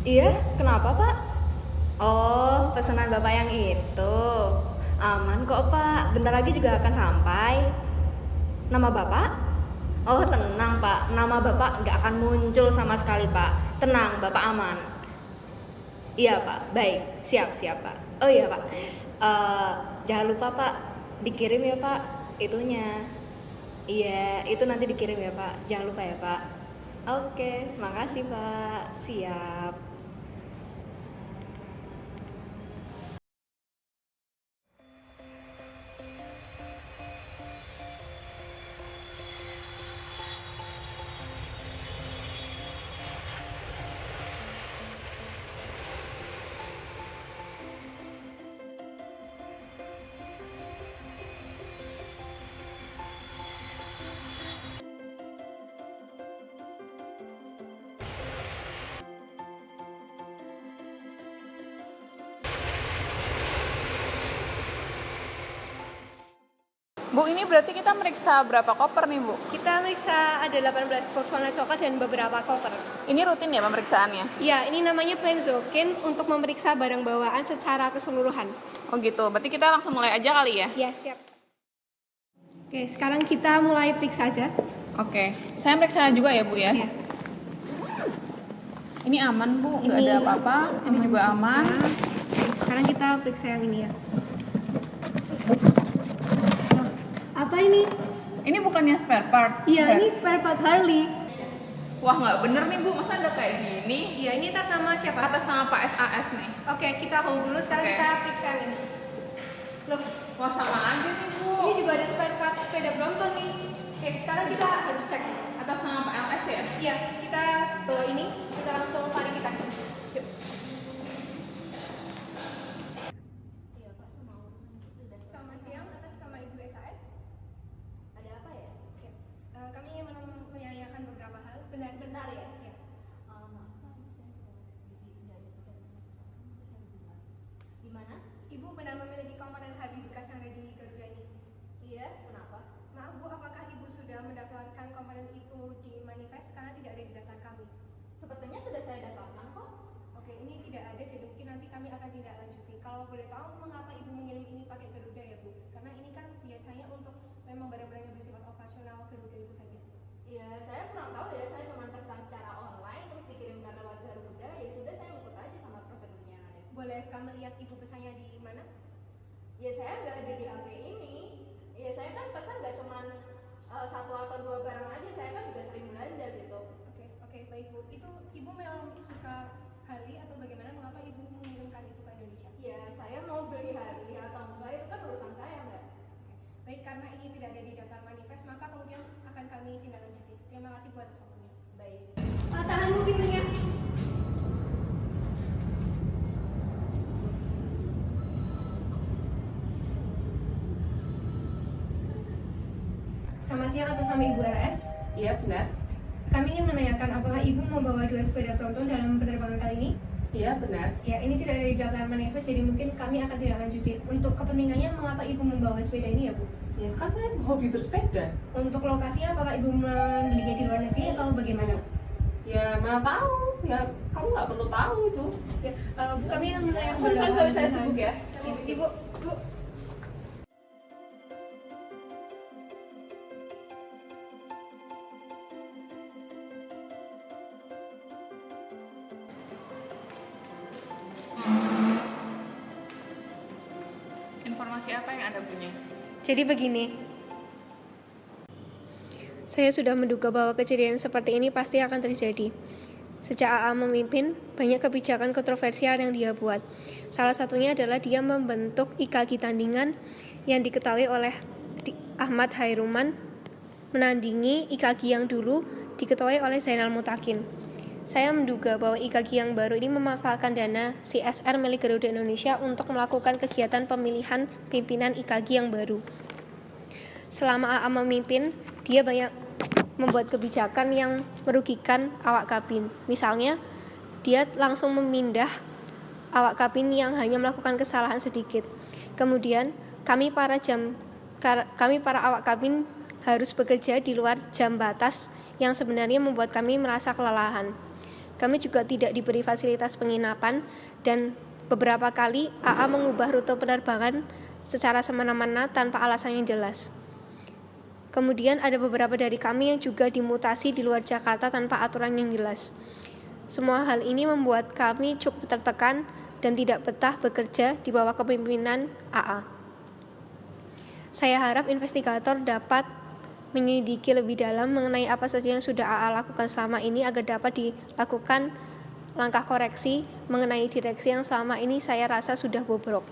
Iya, kenapa Pak? Oh, pesanan Bapak yang itu. Aman kok Pak, bentar lagi juga akan sampai. Nama Bapak? Oh tenang Pak, nama Bapak nggak akan muncul sama sekali Pak. Tenang, Bapak aman. Iya Pak, baik, siap Pak. Oh iya Pak, Eh, jangan lupa Pak, dikirim ya Pak, itunya. Iya, itu nanti dikirim ya Pak, jangan lupa ya Pak. Oke, makasih Pak, siap. Bu, ini berarti kita meriksa berapa koper nih, Bu? Kita meriksa ada 18 box warna coklat dan beberapa koper. Ini rutin ya pemeriksaannya? Ya, ini namanya Planzokin untuk memeriksa barang bawaan secara keseluruhan. Oh gitu, berarti kita langsung mulai aja kali ya? Ya, siap. Oke, sekarang kita mulai periksa aja. Oke, saya meriksa juga ya, Bu ya? Ya. Ini aman, Bu, nggak ada apa-apa. Ini juga aman. Nah, sekarang kita periksa yang ini ya. Apa ini? Ini bukannya spare part? Iya, ini spare part Harley. Wah, nggak bener nih, Bu. Masa ada kayak gini? Iya, ini atas nama siapa? Atas nama Pak SAS nih. Oke, kita hold dulu. Sekarang Oke. kita periksa yang ini. Loh, Wah, sama aja nih, Bu. ini juga ada spare part sepeda Brompton nih. Oke, sekarang kita harus cek. Atas nama Pak LS ya? Iya, kita bawa ini, kita langsung klarifikasi. Yuk. Iya Pak, semua urusan itu sudah selesai. Selamat siang, atas nama Ibu SAS. Ada apa ya? Ya. Kami ingin menanyakan beberapa hal. Benar Sebentar ya. Ya. Maaf Pak, ini saya sedang nggak ada bicara dengan seseorang, itu saya bilang. Di mana? Ibu benar memiliki komponen Harley bekas yang ada di Garuda ini. Iya, kenapa? Maaf Bu, apakah Ibu sudah mendaftarkan komponen itu di manifest karena tidak ada di daftar kami? Sepertinya sudah saya daftarkan kok. Oke, ini tidak ada, jadi mungkin nanti kami akan tindak lanjuti. Kalau boleh tahu mengapa Ibu mengirim ini pakai Garuda ya Bu? Karena ini kan biasanya untuk memang barang-barang yang bersifat operasional Garuda itu saja. Ya, saya kurang tahu ya, saya cuma pesan secara online terus dikirimkan lewat Garuda. Ya sudah, saya ikut aja sama prosedurnya yang ada. Boleh kami lihat Ibu pesannya di mana? Ya saya nggak ada di HP ini. Ya saya kan pesan nggak cuma satu atau dua barang aja, saya kan juga sering belanja gitu. Oke, baik Bu. Itu Ibu memang suka Harley atau bagaimana? Mengapa Ibu mengirimkan itu ke Indonesia? Ya saya mau beli Harley atau enggak itu kan urusan saya mbak. Baik, karena ini tidak ada di daftar manifest, maka kemudian akan kami tindak lanjuti. Terima kasih Bu atas waktunya. Baik. Tahan Bu pintunya. Selamat siang, atas nama Ibu RS. Iya benar. Kami ingin menanyakan apakah Ibu membawa 2 sepeda Brompton dalam penerbangan kali ini? Iya benar. Ya, ini tidak ada di daftar manifest, jadi mungkin kami akan tindak lanjuti. Untuk kepentingannya, mengapa Ibu membawa sepeda ini ya Bu? Ya kan saya hobi bersepeda. Untuk lokasinya, apakah Ibu membelinya di luar negeri atau bagaimana? Ya mana tahu. Ya kamu nggak perlu tahu itu. Ya, Bu, kami yang menanyakan. Sorry, saya sibuk ya. Ibu, Bu. Informasi apa yang Anda punya? Jadi begini. Saya sudah menduga bahwa kejadian seperti ini pasti akan terjadi. Sejak AA memimpin, banyak kebijakan kontroversial yang dia buat. Salah satunya adalah dia membentuk IKG tandingan yang diketahui oleh Ahmad Hairuman menandingi IKG yang dulu diketahui oleh Zainal Mutakin. Saya menduga bahwa IKG yang baru ini memanfaatkan dana CSR milik Garuda Indonesia untuk melakukan kegiatan pemilihan pimpinan IKG yang baru. Selama AA memimpin, dia banyak membuat kebijakan yang merugikan awak kabin. Misalnya, dia langsung memindah awak kabin yang hanya melakukan kesalahan sedikit. Kemudian, kami para awak kabin harus bekerja di luar jam batas yang sebenarnya membuat kami merasa kelelahan. Kami juga tidak diberi fasilitas penginapan dan beberapa kali AA mengubah rute penerbangan secara semena-mena tanpa alasan yang jelas. Kemudian ada beberapa dari kami yang juga dimutasi di luar Jakarta tanpa aturan yang jelas. Semua hal ini membuat kami cukup tertekan dan tidak betah bekerja di bawah kepemimpinan AA. Saya harap investigator dapat menyelidiki lebih dalam mengenai apa saja yang sudah AA lakukan selama ini agar dapat dilakukan langkah koreksi mengenai direksi yang selama ini saya rasa sudah bobrok.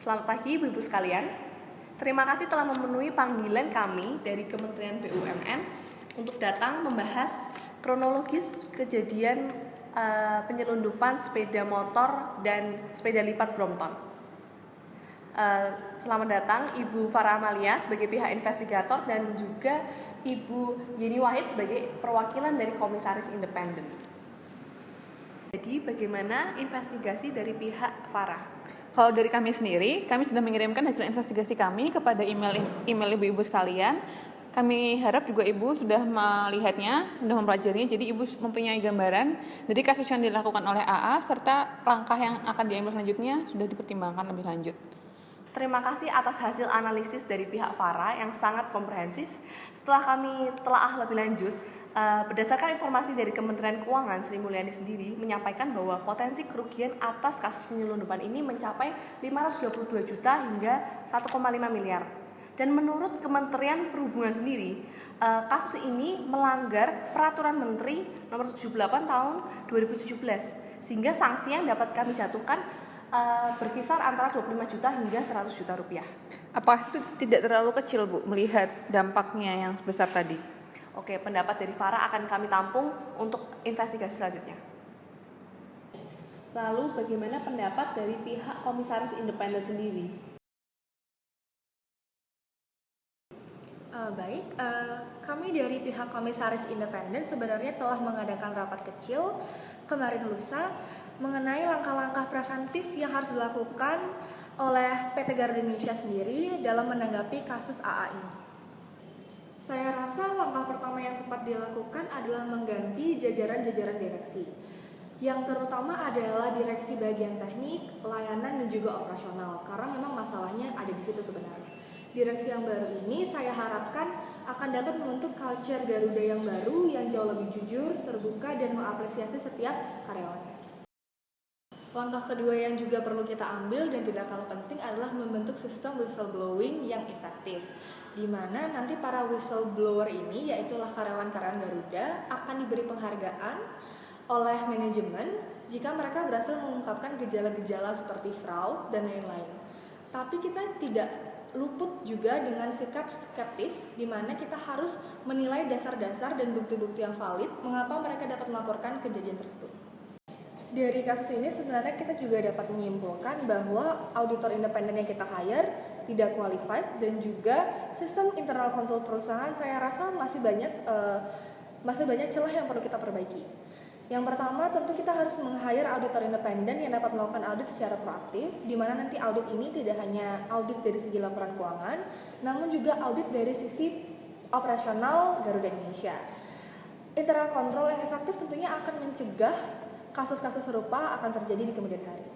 Selamat pagi Ibu-Ibu sekalian. Terima kasih telah memenuhi panggilan kami dari Kementerian BUMN untuk datang membahas kronologis kejadian penyelundupan sepeda motor dan sepeda lipat Brompton. Selamat datang Ibu Farah Amalia sebagai pihak investigator dan juga Ibu Yeni Wahid sebagai perwakilan dari Komisaris Independen. Jadi bagaimana investigasi dari pihak Farah? Kalau dari kami sendiri, kami sudah mengirimkan hasil investigasi kami kepada email ibu-ibu sekalian. Kami harap juga ibu sudah melihatnya, sudah mempelajarinya, jadi ibu mempunyai gambaran dari kasus yang dilakukan oleh AA serta langkah yang akan diambil selanjutnya sudah dipertimbangkan lebih lanjut. Terima kasih atas hasil analisis dari pihak Farah yang sangat komprehensif. Setelah kami telaah lebih lanjut, berdasarkan informasi dari Kementerian Keuangan, Sri Mulyani sendiri menyampaikan bahwa potensi kerugian atas kasus penyelundupan ini mencapai 522 juta hingga 1,5 miliar. Dan menurut Kementerian Perhubungan sendiri, kasus ini melanggar Peraturan Menteri Nomor 78 Tahun 2017, sehingga sanksi yang dapat kami jatuhkan berkisar antara 25 juta hingga 100 juta rupiah. Apakah itu tidak terlalu kecil, Bu, melihat dampaknya yang sebesar tadi? Oke, pendapat dari Farah akan kami tampung untuk investigasi selanjutnya. Lalu bagaimana pendapat dari pihak Komisaris Independen sendiri? Kami dari pihak Komisaris Independen sebenarnya telah mengadakan rapat kecil kemarin lusa mengenai langkah-langkah preventif yang harus dilakukan oleh PT Garuda Indonesia sendiri dalam menanggapi kasus AA ini. Saya rasa langkah pertama yang tepat dilakukan adalah mengganti jajaran-jajaran direksi, yang terutama adalah direksi bagian teknik, layanan, dan juga operasional, karena memang masalahnya ada di situ sebenarnya. Direksi yang baru ini saya harapkan akan dapat membentuk culture Garuda yang baru yang jauh lebih jujur, terbuka, dan mengapresiasi setiap karyawannya. Langkah kedua yang juga perlu kita ambil dan tidak kalah penting adalah membentuk sistem whistleblowing yang efektif, di mana nanti para whistleblower ini, yaitulah karyawan-karyawan Garuda, akan diberi penghargaan oleh manajemen jika mereka berhasil mengungkapkan gejala-gejala seperti fraud dan lain-lain. Tapi kita tidak luput juga dengan sikap skeptis, di mana kita harus menilai dasar-dasar dan bukti-bukti yang valid mengapa mereka dapat melaporkan kejadian tersebut. Dari kasus ini sebenarnya kita juga dapat menyimpulkan bahwa auditor independen yang kita hire tidak qualified, dan juga sistem internal control perusahaan saya rasa masih banyak celah yang perlu kita perbaiki. Yang pertama, tentu kita harus meng-hire auditor independen yang dapat melakukan audit secara proaktif, di mana nanti audit ini tidak hanya audit dari segi laporan keuangan, namun juga audit dari sisi operasional Garuda Indonesia. Internal control yang efektif tentunya akan mencegah kasus-kasus serupa akan terjadi di kemudian hari.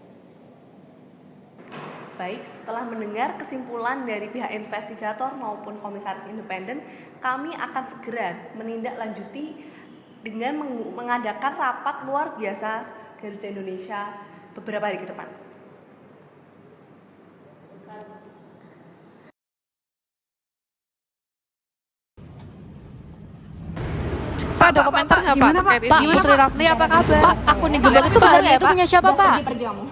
Baik, setelah mendengar kesimpulan dari pihak investigator maupun Komisaris Independen, kami akan segera menindaklanjuti dengan mengadakan rapat luar biasa Garuda Indonesia beberapa hari ke depan. Pak, ada komentar nggak Pak? Pak, Putri Ramli apa kabar? Pak, akun Google itu benar itu punya siapa Pak? Pergi kamu.